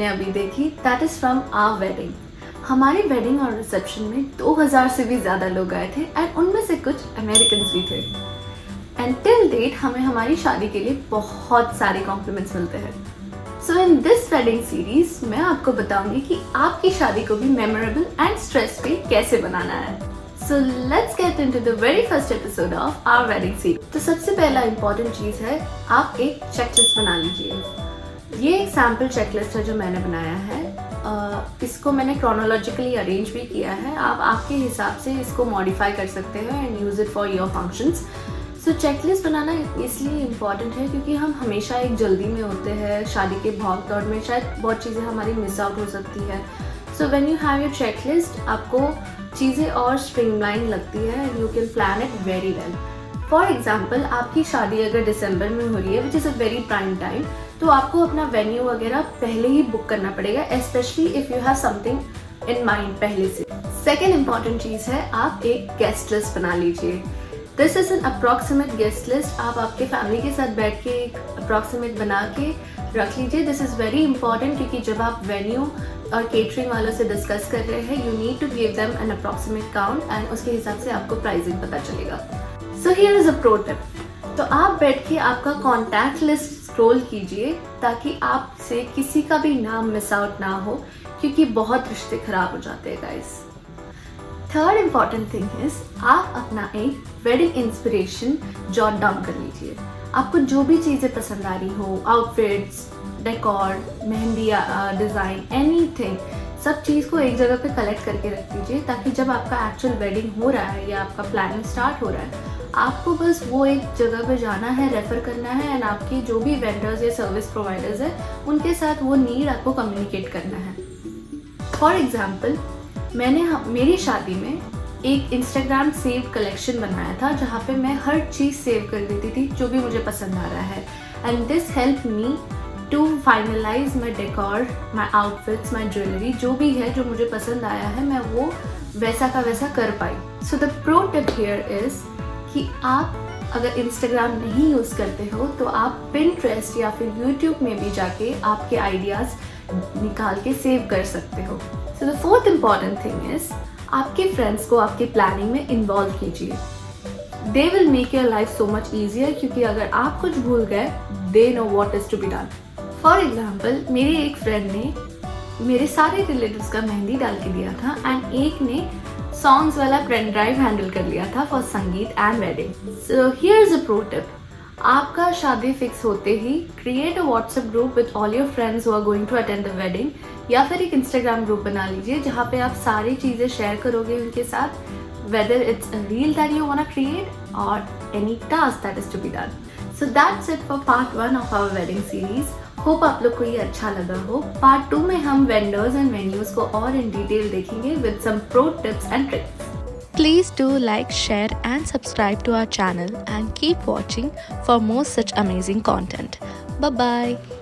आपने अभी देखी that is from our wedding. हमारी वेडिंग और रिसेप्शन में 2000 से भी ज़्यादा लोग आए थे एंड उनमें से कुछ अमेरिकन भी थे। एंड टिल डेट हमें हमारी शादी के लिए बहुत सारे कॉम्प्लीमेंट्स मिलते हैं। सो इन दिस वेडिंग सीरीज मैं आपको बताऊंगी कि आपकी शादी को भी मेमोरेबल एंड स्ट्रेस फ्री कैसे बनाना है। So let's get into the very first episode of our wedding series. तो सबसे पहला इंपॉर्टेंट चीज़ है, आप एक चेकलिस्ट बना लीजिए। ये एक सैम्पल चेकलिस्ट है जो मैंने बनाया है। इसको मैंने क्रोनोलॉजिकली अरेंज भी किया है। आप आपके हिसाब से इसको मॉडिफाई कर सकते हैं and use it for your functions. So checklist बनाना इसलिए इम्पॉर्टेंट है क्योंकि हम हमेशा एक जल्दी में होते हैं, शादी के भाग दौड़ में शायद बहुत चीज़ें हमारी मिस आउट हो सकती है। So when you have your checklist आपको चीज़ें और स्ट्रीमलाइन लगती है and you can plan it very well. For example, आपकी शादी अगर दिसंबर में हो रही है which is a very prime time, तो आपको अपना वेन्यू वगैरह पहले ही बुक करना पड़ेगा, specially if you have something in mind पहले से। सेकेंड इंपॉर्टेंट चीज़ है, आप एक गेस्ट लिस्ट बना लीजिए। This is an approximate guest list. आप आपके फैमिली के साथ बैठ के एक अप्रॉक्सीमेट बना के रख लीजिए। दिस इज़ वेरी इंपॉर्टेंट क्योंकि जब आप वेन्यू और केटरिंग वालों से डिस्कस कर रहे हैं, you need to give them an approximate count and उसके हिसाब से आपको प्राइसिंग पता चलेगा। So here is a pro tip. तो आप बैठ के आपका कॉन्टैक्ट लिस्ट स्क्रॉल कीजिए ताकि आपसे किसी का भी नाम मिस आउट ना हो, क्योंकि बहुत रिश्ते खराब हो जाते हैं guys. Third important thing is, आप अपना एक वेडिंग इंस्पिरेशन जॉट डाउन कर लीजिए। आपको जो भी चीज़ें पसंद आ रही हो, outfits, decor, mehndi design, anything, सब चीज़ को एक जगह पे कलेक्ट करके रख दीजिए ताकि जब आपका एक्चुअल वेडिंग हो रहा है या आपका प्लानिंग स्टार्ट हो रहा है, आपको बस वो एक जगह पे जाना है, रेफर करना है एंड आपकी जो भी वेंडर्स या सर्विस प्रोवाइडर्स है उनके साथ वो नीड आपको कम्युनिकेट करना है। फॉर एग्जाम्पल, मैंने मेरी शादी में एक इंस्टाग्राम सेव कलेक्शन बनाया था जहाँ पे मैं हर चीज़ सेव कर देती थी जो भी मुझे पसंद आ रहा है, and this help me to finalize my decor, my outfits, my jewellery, जो भी है जो मुझे पसंद आया है मैं वो वैसा का वैसा कर पाई। So the pro tip here is कि आप अगर इंस्टाग्राम नहीं यूज़ करते हो तो आप पिंटरेस्ट या फिर यूट्यूब में भी जाके आपके आइडियाज़ निकाल के सेव कर सकते हो। So the fourth important thing is, आपके फ्रेंड्स को आपके प्लानिंग में इन्वॉल्व कीजिए। They will make your life so much easier, क्योंकि अगर आप कुछ भूल गए they know what is to be done. For example, मेरी एक फ्रेंड ने मेरे सारे रिलेटिव्स का मेहंदी डाल के दिया था एंड एक ने सॉन्ग्स वाला पेन ड्राइव हैंडल कर लिया था for sangeet and wedding. So here is a pro tip. आपका शादी फिक्स होते ही create a WhatsApp group with all your friends who are going to attend the wedding, या फिर एक इंस्टाग्राम ग्रुप बना लीजिए जहाँ पे आप सारी चीज़ें शेयर करोगे उनके साथ, whether it's a reel that you want to create और any task that is to be done. So that's it for part 1 of our wedding series. Hope आप लोग को ये अच्छा लगा हो। पार्ट 2 में हम वेंडर्स एंड वेन्यूज को और इन डिटेल देखेंगे with some pro tips and tricks. Please do like, share and subscribe to our channel and keep watching for more such amazing content. Bye bye.